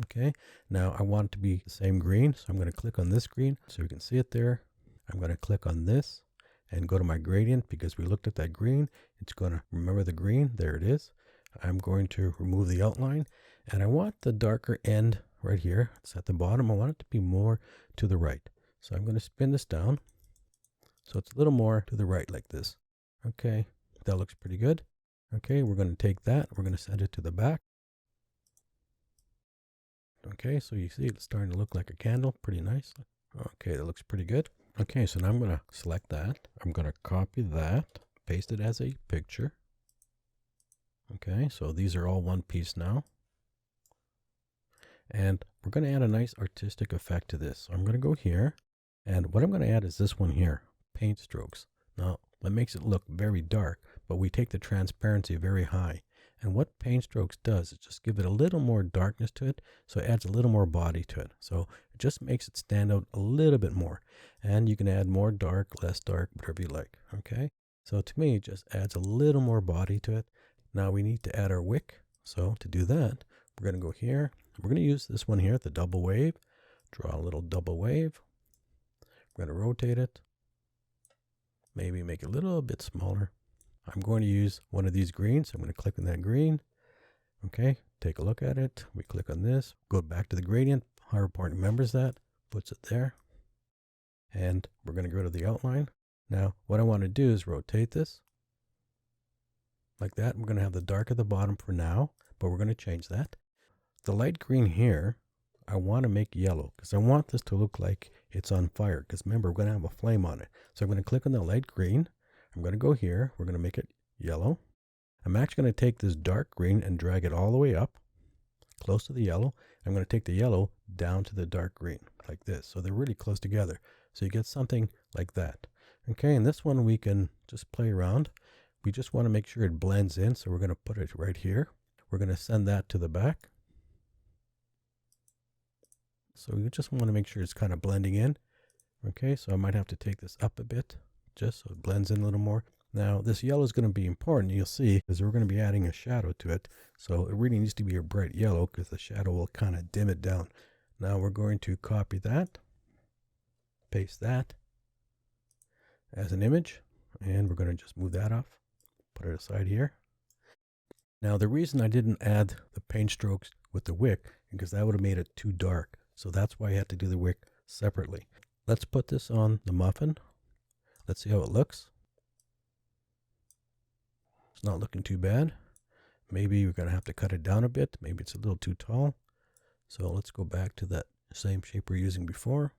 Okay, now I want it to be the same green. So I'm going to click on this green so you can see it there. I'm going to click on this and go to my gradient because we looked at that green. It's going to remember the green. There it is. I'm going to remove the outline and I want the darker end right here. It's at the bottom. I want it to be more to the right. So I'm going to spin this down. So it's a little more to the right like this. Okay, that looks pretty good. Okay, we're going to take that. We're going to send it to the back. Okay, so you see it's starting to look like a candle. Pretty nice. Okay, that looks pretty good. Okay, so now I'm going to select that. I'm going to copy that, paste it as a picture. Okay, so these are all one piece now. And we're going to add a nice artistic effect to this. So I'm going to go here. And what I'm going to add is this one here. Paint strokes. Now that makes it look very dark, but we take the transparency very high. And what paint strokes does is just give it a little more darkness to it, so it adds a little more body to it. So it just makes it stand out a little bit more. And you can add more dark, less dark, whatever you like. Okay, so to me it just adds a little more body to it. Now we need to add our wick. So to do that, we're going to go here. We're going to use this one here, the double wave. Draw a little double wave. We're going to rotate it. Maybe make it a little bit smaller. I'm going to use one of these greens. I'm going to click on that green. Okay, take a look at it. We click on this, go back to the gradient. PowerPoint remembers that, puts it there. And we're going to go to the outline. Now, what I want to do is rotate this like that. We're going to have the dark at the bottom for now, but we're going to change that. The light green here, I want to make yellow because I want this to look like it's on fire. Because remember, we're going to have a flame on it. So I'm going to click on the light green. I'm going to go here. We're going to make it yellow. I'm actually going to take this dark green and drag it all the way up close to the yellow. I'm going to take the yellow down to the dark green like this. So they're really close together. So you get something like that. Okay, and this one we can just play around. We just want to make sure it blends in. So we're going to put it right here. We're going to send that to the back. So we just want to make sure it's kind of blending in. Okay, so I might have to take this up a bit just so it blends in a little more. Now this yellow is going to be important, you'll see, because we're going to be adding a shadow to it. So it really needs to be a bright yellow because the shadow will kind of dim it down. Now we're going to copy that, paste that as an image, and we're going to just move that off, put it aside here. Now the reason I didn't add the paint strokes with the wick because that would have made it too dark. So that's why I had to do the wick separately. Let's put this on the muffin. Let's see how it looks. It's not looking too bad. Maybe we're going to have to cut it down a bit. Maybe it's a little too tall. So let's go back to that same shape we're using before.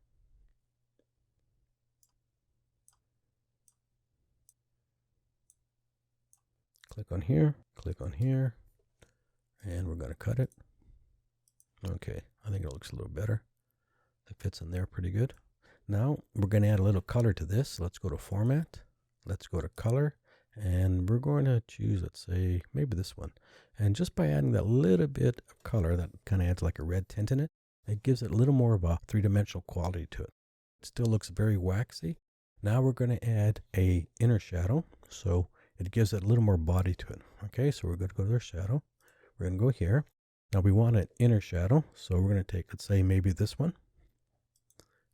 Click on here, and we're going to cut it. Okay, I think it looks a little better. It fits in there pretty good. Now we're going to add a little color to this. Let's go to Format. Let's go to Color. And we're going to choose, let's say, maybe this one. And just by adding that little bit of color, that kind of adds like a red tint in it, it gives it a little more of a three-dimensional quality to it. It still looks very waxy. Now we're going to add a inner shadow. So it gives it a little more body to it. Okay, so we're going to go to our shadow. We're going to go here. Now we want an inner shadow. So we're going to take, let's say, maybe this one.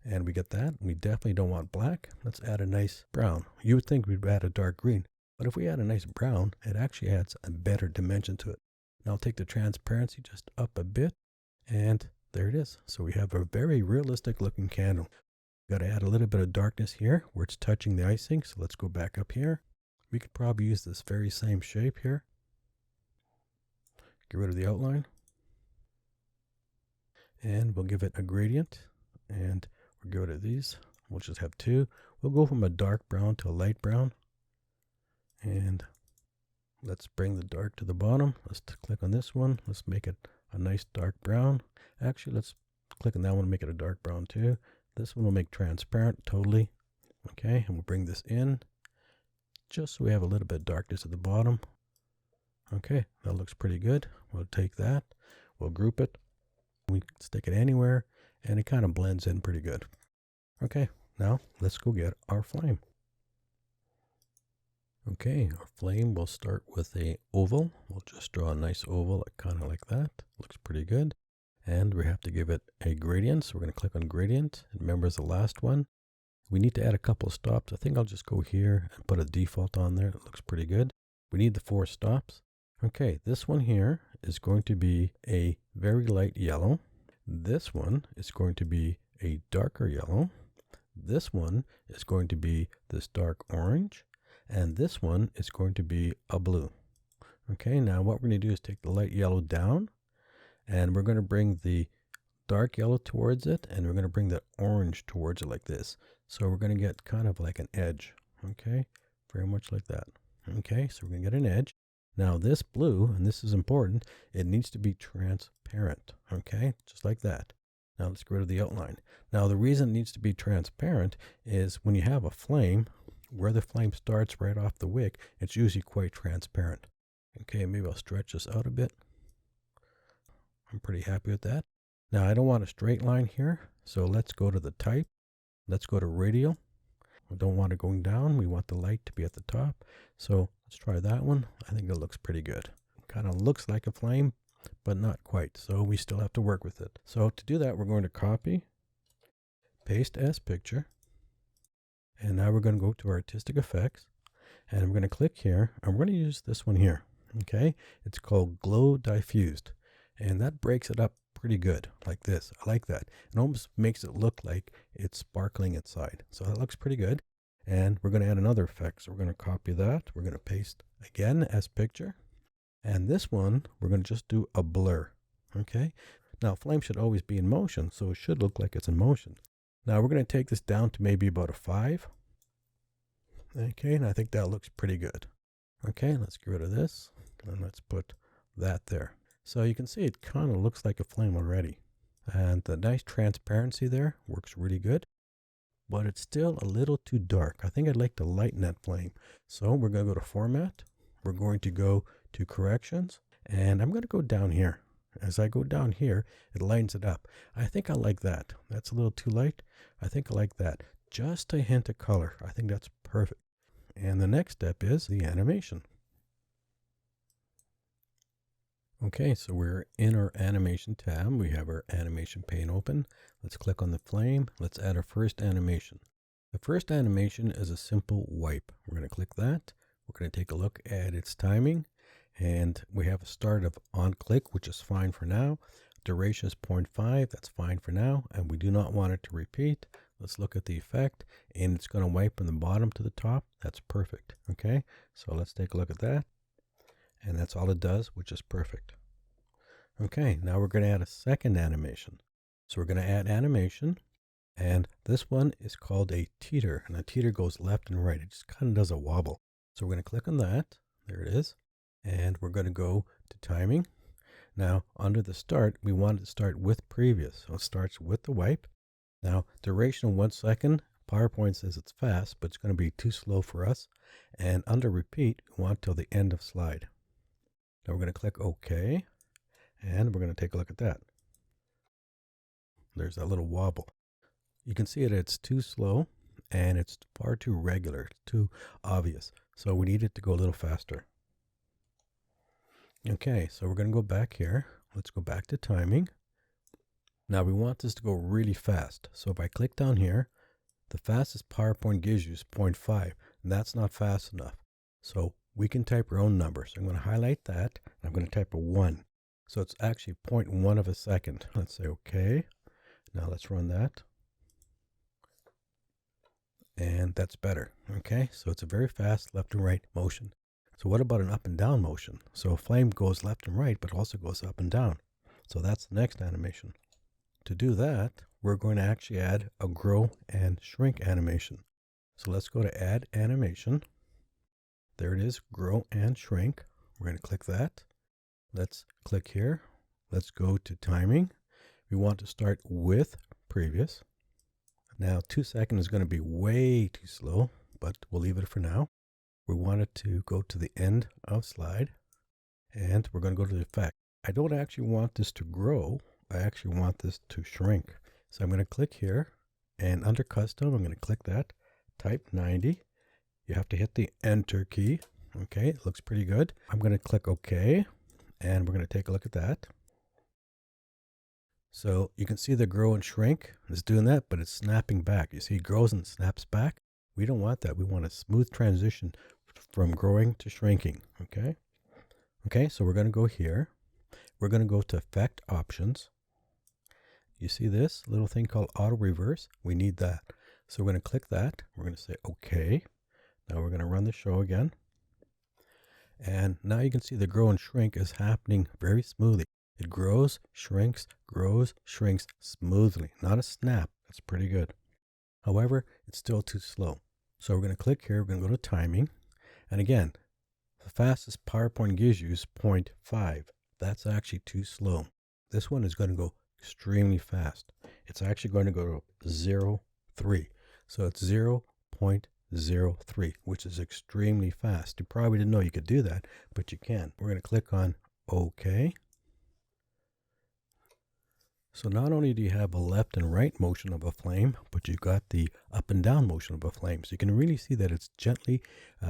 And we get that. We definitely don't want black. Let's add a nice brown. You would think we'd add a dark green. But if we add a nice brown, it actually adds a better dimension to it. Now I'll take the transparency just up a bit. And there it is. So we have a very realistic looking candle. got to add a little bit of darkness here where it's touching the icing. So let's go back up here. We could probably use this very same shape here. Get rid of the outline. And we'll give it a gradient. And we'll get rid of these. We'll just have two. We'll go from a dark brown to a light brown. And let's bring the dark to the bottom. Let's click on this one. Let's make it a nice dark brown. Actually, let's click on that one and make it a dark brown too. This one will make transparent totally. Okay, and we'll bring this in just so we have a little bit of darkness at the bottom. Okay, that looks pretty good. We'll take that, we'll group it, we can stick it anywhere, and it kind of blends in pretty good. Okay, now let's go get our flame. Okay, our flame will start with a oval. We'll just draw a nice oval, kind of like that. Looks pretty good. And we have to give it a gradient. So we're going to click on gradient. And remember, as the last one, we need to add a couple of stops. I think I'll just go here and put a default on there. It looks pretty good. We need the 4 stops. Okay, this one here is going to be a very light yellow. This one is going to be a darker yellow. This one is going to be this dark orange. And this one is going to be a blue. Okay, now what we're going to do is take the light yellow down. And we're going to bring the dark yellow towards it, and we're going to bring the orange towards it like this. So we're going to get kind of like an edge, okay? Very much like that. Okay, so we're going to get an edge. Now this blue, and this is important, it needs to be transparent, okay? Just like that. Now let's get rid of the outline. Now the reason it needs to be transparent is when you have a flame, where the flame starts right off the wick, it's usually quite transparent. Okay, maybe I'll stretch this out a bit. I'm pretty happy with that. Now I don't want a straight line here, so let's go to the type. Let's go to radial. We don't want it going down. We want the light to be at the top. So let's try that one. I think it looks pretty good. Kind of looks like a flame, but not quite. So we still have to work with it. So to do that, we're going to copy, paste as picture. And now we're going to go to artistic effects. And I'm going to click here. I'm going to use this one here. Okay. It's called glow diffused. And that breaks it up pretty good, like this. I like that. It almost makes it look like it's sparkling inside. So that looks pretty good. And we're going to add another effect. So we're going to copy that. We're going to paste again as picture. And this one, we're going to just do a blur. Okay. Now flame should always be in motion, so it should look like it's in motion. Now we're going to take this down to maybe about a 5. Okay, and I think that looks pretty good. Okay, let's get rid of this. And let's put that there. So you can see it kind of looks like a flame already. And the nice transparency there works really good. But it's still a little too dark. I think I'd like to lighten that flame. So we're going to go to Format. We're going to go to Corrections. And I'm going to go down here. As I go down here, it lightens it up. I think I like that. That's a little too light. I think I like that. Just a hint of color. I think that's perfect. And the next step is the animation. Okay, so we're in our animation tab. We have our animation pane open. Let's click on the flame. Let's add our first animation. The first animation is a simple wipe. We're going to click that. We're going to take a look at its timing. And we have a start of on click, which is fine for now. Duration is 0.5. That's fine for now. And we do not want it to repeat. Let's look at the effect. And it's going to wipe from the bottom to the top. That's perfect. Okay, so let's take a look at that. And that's all it does, which is perfect. Okay, now we're going to add a second animation. So we're going to add animation. And this one is called a teeter. And a teeter goes left and right. It just kind of does a wobble. So we're going to click on that. There it is. And we're going to go to timing. Now, under the start, we want it to start with previous. So it starts with the wipe. Now, duration of 1 second. PowerPoint says it's fast, but it's going to be too slow for us. And under repeat, we want till the end of slide. Now we're going to click OK, and we're going to take a look at that. There's that little wobble. You can see it's too slow, and it's far too regular, it's too obvious. So we need it to go a little faster. Okay, so we're going to go back here. Let's go back to timing. Now we want this to go really fast. So if I click down here, the fastest PowerPoint gives you is 0.5, and that's not fast enough. So we can type our own number. So I'm going to highlight that, and I'm going to type a 1. So it's actually 0.1 of a second. Let's say OK. Now let's run that. And that's better. Okay, so it's a very fast left and right motion. So what about an up and down motion? So a flame goes left and right, but also goes up and down. So that's the next animation. To do that, we're going to actually add a grow and shrink animation. So let's go to add animation. There it is, grow and shrink. We're going to click that. Let's click here. Let's go to timing. We want to start with previous. Now 2 seconds is going to be way too slow, but we'll leave it for now. We want it to go to the end of slide, and we're going to go to the effect. I don't actually want this to grow. I actually want this to shrink. So I'm going to click here, and under custom, I'm going to click that, type 90. You have to hit the enter key. Okay, it looks pretty good. I'm going to click OK, and we're going to take a look at that. So you can see the grow and shrink is doing that, but it's snapping back. You see it grows and snaps back. We don't want that. We want a smooth transition from growing to shrinking. Okay. Okay, so we're going to go here. We're going to go to effect options. You see this little thing called auto reverse? We need that. So we're going to click that. We're going to say OK. Now we're going to run the show again. And now you can see the grow and shrink is happening very smoothly. It grows, shrinks smoothly. Not a snap. That's pretty good. However, it's still too slow. So we're going to click here. We're going to go to timing. And again, the fastest PowerPoint gives you is 0.5. That's actually too slow. This one is going to go extremely fast. It's actually going to go to 0.3. So it's 0.03, which is extremely fast. You probably didn't know you could do that, but you can. We're going to click on OK. So not only do you have a left and right motion of a flame, but you've got the up and down motion of a flame. So you can really see that it's gently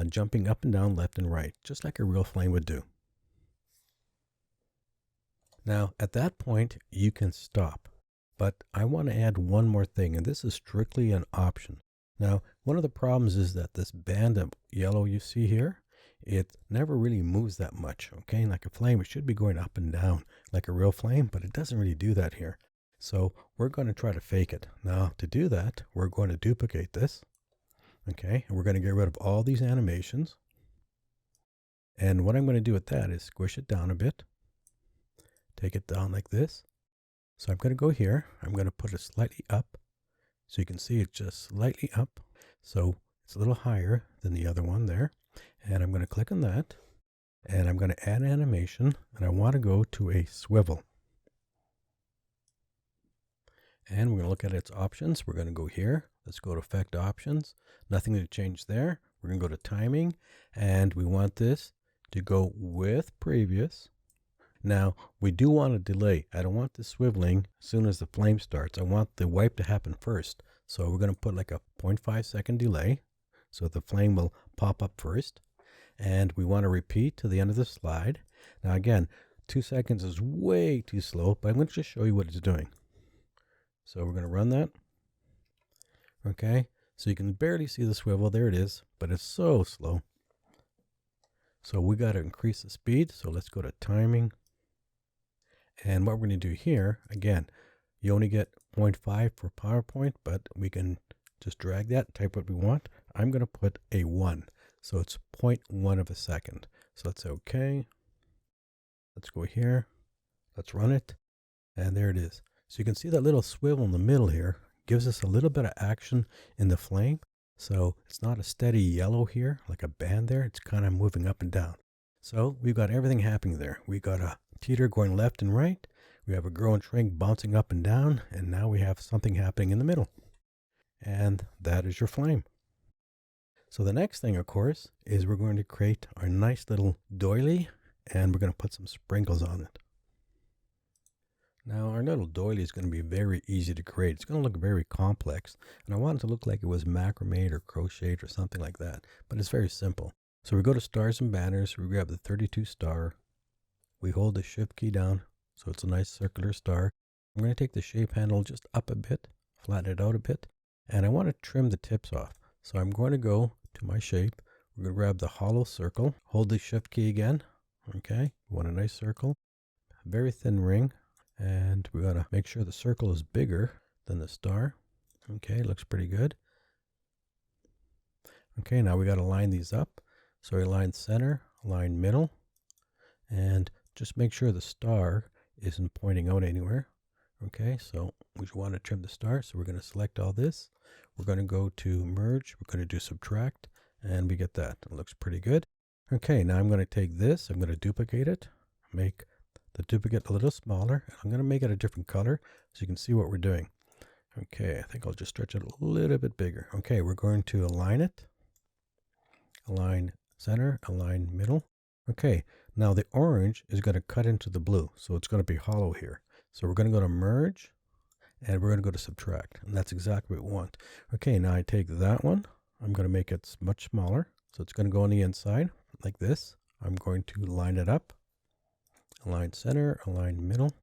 jumping up and down, left and right, just like a real flame would do. Now, at that point, you can stop. But I want to add one more thing, and this is strictly an option. Now, one of the problems is that this band of yellow you see here, it never really moves that much, okay? Like a flame, it should be going up and down like a real flame, but it doesn't really do that here. So we're going to try to fake it. Now, to do that, we're going to duplicate this, okay? And we're going to get rid of all these animations. And what I'm going to do with that is squish it down a bit. Take it down like this. So I'm going to go here. I'm going to put it slightly up. So you can see it's just slightly up. So it's a little higher than the other one there. And I'm going to click on that. And I'm going to add animation. And I want to go to a swivel. And we're going to look at its options. We're going to go here. Let's go to effect options. Nothing to change there. We're going to go to timing. And we want this to go with previous. Now, we do want a delay. I don't want this swiveling as soon as the flame starts. I want the wipe to happen first. So we're going to put like a 0.5 second delay. So the flame will pop up first. And we want to repeat to the end of the slide. Now again, 2 seconds is way too slow, but I'm going to just show you what it's doing. So we're going to run that. Okay, so you can barely see the swivel. There it is, but it's so slow. So we got to increase the speed. So let's go to timing. And what we're going to do here, again, you only get 0.5 for PowerPoint, but we can just drag that, type what we want. I'm going to put a 1. So it's 0.1 of a second. So let's say OK. Let's go here. Let's run it. And there it is. So you can see that little swivel in the middle here gives us a little bit of action in the flame. So it's not a steady yellow here, like a band there. It's kind of moving up and down. So we've got everything happening there. We got a teeter going left and right. We have a grow and shrink bouncing up and down. And now we have something happening in the middle. And that is your flame. So the next thing, of course, is we're going to create our nice little doily. And we're going to put some sprinkles on it. Now our little doily is going to be very easy to create. It's going to look very complex. And I want it to look like it was macrame or crocheted or something like that. But it's very simple. So we go to stars and banners. We grab the 32 star. We hold the shift key down. So it's a nice circular star. I'm going to take the shape handle just up a bit. Flatten it out a bit. And I want to trim the tips off. So I'm going to go to my shape. We're going to grab the hollow circle. Hold the shift key again. Okay. We want a nice circle. A very thin ring. And we got to make sure the circle is bigger than the star. Okay, looks pretty good. Okay, now we got to line these up. So we line center, line middle, and just make sure the star isn't pointing out anywhere. Okay, so we want to trim the star, so we're going to select all this. We're going to go to merge, we're going to do subtract, and we get that. It looks pretty good. Okay, now I'm going to take this, I'm going to duplicate it, make the duplicate a little smaller. I'm going to make it a different color so you can see what we're doing. Okay, I think I'll just stretch it a little bit bigger. Okay, we're going to align it. Align center, align middle. Okay, now the orange is going to cut into the blue, so it's going to be hollow here. So we're going to go to merge, and we're going to go to subtract, and that's exactly what we want. Okay, now I take that one. I'm going to make it much smaller, so it's going to go on the inside like this. I'm going to line it up, align center, align middle.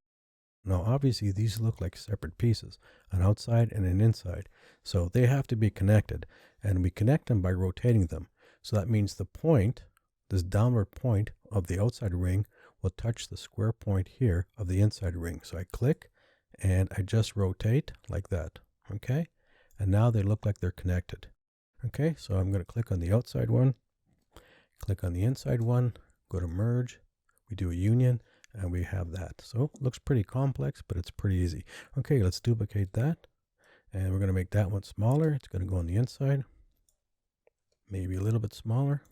Now obviously these look like separate pieces, an outside and an inside, so they have to be connected, and we connect them by rotating them. So that means the point, this downward point of the outside ring, will touch the square point here of the inside ring. So I click and I just rotate like that. Okay, and now they look like they're connected. Okay, so I'm going to click on the outside one, click on the inside one, go to merge, we do a union, and we have that. So it looks pretty complex, but it's pretty easy. Okay, let's duplicate that, and we're going to make that one smaller. It's going to go on the inside, maybe a little bit smaller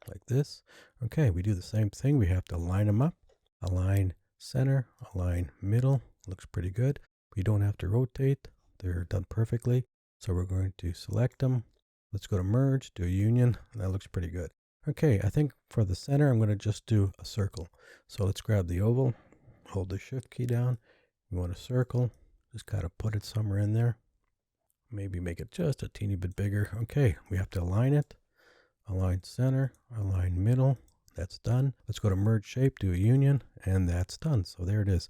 like this. Okay, we do the same thing. We have to line them up, align center, align middle. Looks pretty good. We don't have to rotate. They're done perfectly. So we're going to select them. Let's go to merge, do a union, and that looks pretty good. Okay, I think for the center, I'm going to just do a circle. So let's grab the oval, hold the shift key down. We want a circle, just kind of put it somewhere in there. Maybe make it just a teeny bit bigger. Okay, we have to align it. Align center, align middle. That's done. Let's go to merge shape, do a union, and that's done. So there it is.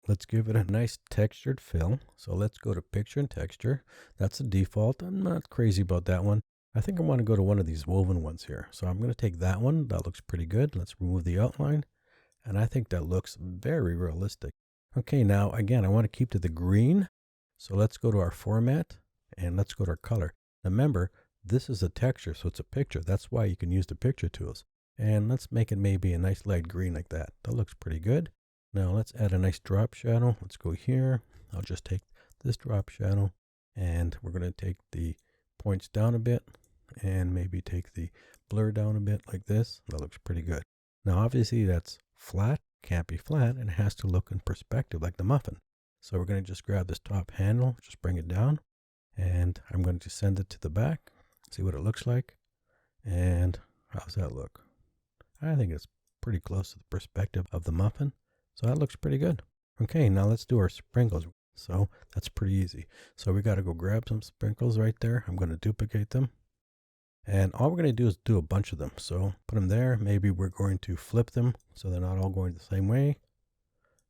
Let's give it a nice textured fill. So let's go to picture and texture. That's the default. I'm not crazy about that one. I think I want to go to one of these woven ones here. So I'm going to take that one. That looks pretty good. Let's remove the outline. And I think that looks very realistic. Okay, now again, I want to keep to the green. So let's go to our format and let's go to our color. Now remember, this is a texture, so it's a picture. That's why you can use the picture tools. And let's make it maybe a nice light green like that. That looks pretty good. Now let's add a nice drop shadow. Let's go here. I'll just take this drop shadow, and we're going to take the points down a bit and maybe take the blur down a bit like this. That looks pretty good. Now obviously that's flat, can't be flat, and it has to look in perspective like the muffin. So we're going to just grab this top handle, just bring it down, and I'm going to send it to the back, see what it looks like. And how's that look? I think it's pretty close to the perspective of the muffin. So that looks pretty good. Okay, now let's do our sprinkles. So that's pretty easy. So we got to go grab some sprinkles right there. I'm going to duplicate them. And all we're going to do is do a bunch of them. So put them there. Maybe we're going to flip them so they're not all going the same way.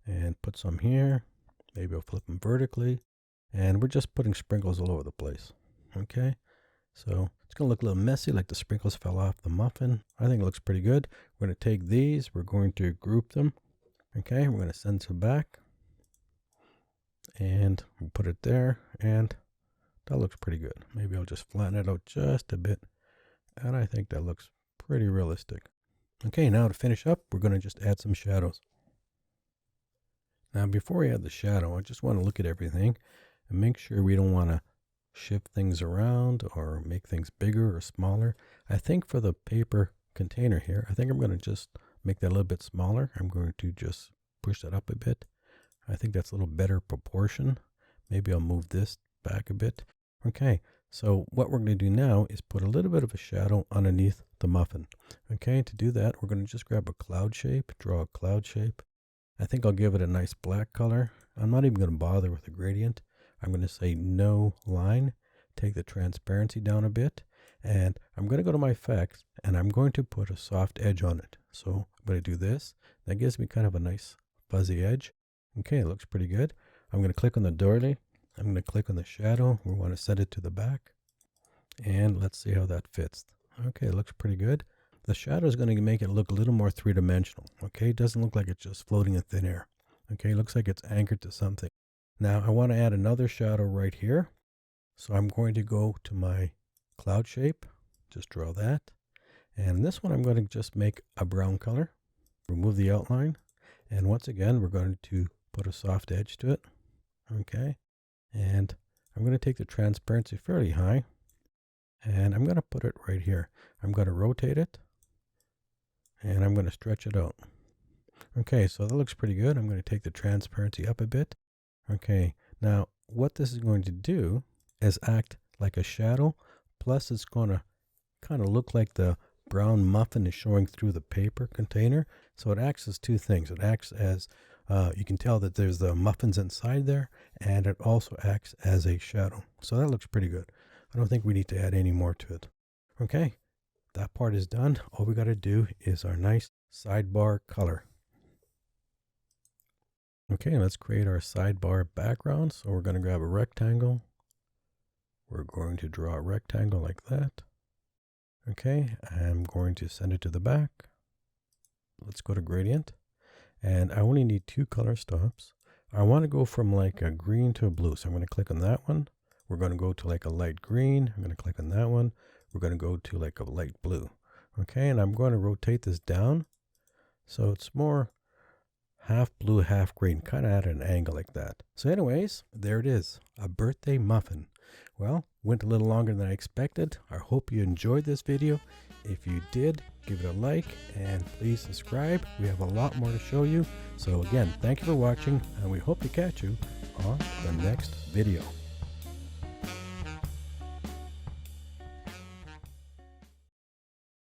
And put some here. Maybe I'll flip them vertically. And we're just putting sprinkles all over the place. Okay, so it's going to look a little messy, like the sprinkles fell off the muffin. I think it looks pretty good. We're going to take these. We're going to group them. Okay, we're going to send it back. And we'll put it there. And that looks pretty good. Maybe I'll just flatten it out just a bit. And I think that looks pretty realistic. Okay, now to finish up, we're going to just add some shadows. Now, before we add the shadow, I just want to look at everything and make sure we don't want to shift things around or make things bigger or smaller. I think for the paper container here, I think I'm going to just make that a little bit smaller. I'm going to just push that up a bit. I think that's a little better proportion. Maybe I'll move this back a bit. Okay, so what we're going to do now is put a little bit of a shadow underneath the muffin. Okay, to do that, we're going to just grab a cloud shape, draw a cloud shape. I think I'll give it a nice black color. I'm not even going to bother with a gradient. I'm going to say no line, take the transparency down a bit, and I'm going to go to my effects, and I'm going to put a soft edge on it. So I'm going to do this. That gives me kind of a nice fuzzy edge. Okay, it looks pretty good. I'm going to click on the doily. I'm going to click on the shadow. We want to set it to the back. And let's see how that fits. Okay, it looks pretty good. The shadow is going to make it look a little more three-dimensional. Okay, it doesn't look like it's just floating in thin air. Okay, it looks like it's anchored to something. Now I want to add another shadow right here. So I'm going to go to my cloud shape, Just draw that. And this one I'm going to just make a brown color. Remove the outline. And once again, we're going to put a soft edge to it. Okay. And I'm going to take the transparency fairly high. And I'm going to put it right here. I'm going to rotate it. And I'm going to stretch it out. Okay, so that looks pretty good. I'm going to take the transparency up a bit. Okay, now what this is going to do is act like a shadow. Plus it's going to kind of look like the brown muffin is showing through the paper container. So it acts as two things. It acts as, you can tell that there's the muffins inside there, and it also acts as a shadow. So that looks pretty good. I don't think we need to add any more to it. Okay, that part is done. All we got to do is our nice sidebar color. Okay, let's create our sidebar background. So we're going to grab a rectangle. We're going to draw a rectangle like that. Okay, I'm going to send it to the back. Let's go to gradient. And I only need 2 color stops. I want to go from like a green to a blue. So I'm going to click on that one. We're going to go to like a light green. I'm going to click on that one. We're going to go to like a light blue. Okay, and I'm going to rotate this down. So it's more half blue, half green, kind of at an angle like that. So anyways, there it is, a birthday muffin. Well, went a little longer than I expected. I hope you enjoyed this video. If you did, give it a like and please subscribe. We have a lot more to show you. So again, thank you for watching, and we hope to catch you on the next video.